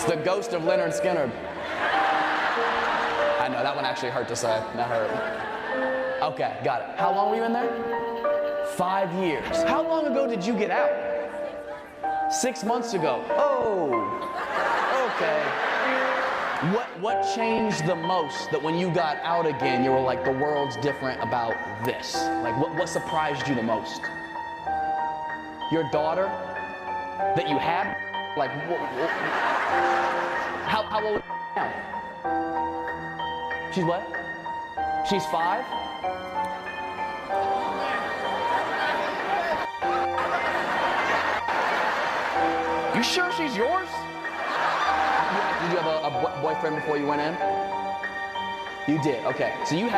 The ghost of Leonard Skinner. I know, that one actually hurt to say. That hurt. Okay, got it. How long were you in there? 5 years. How long ago did you get out? 6 months ago. Oh, okay. What changed the most that when you got out again, you were like, the world's different about this? Like, what surprised you the most? Your daughter that you had? Like, how old now? She's what? She's 5? You sure she's yours? Did you have a boyfriend before you went in? You did, okay. So you had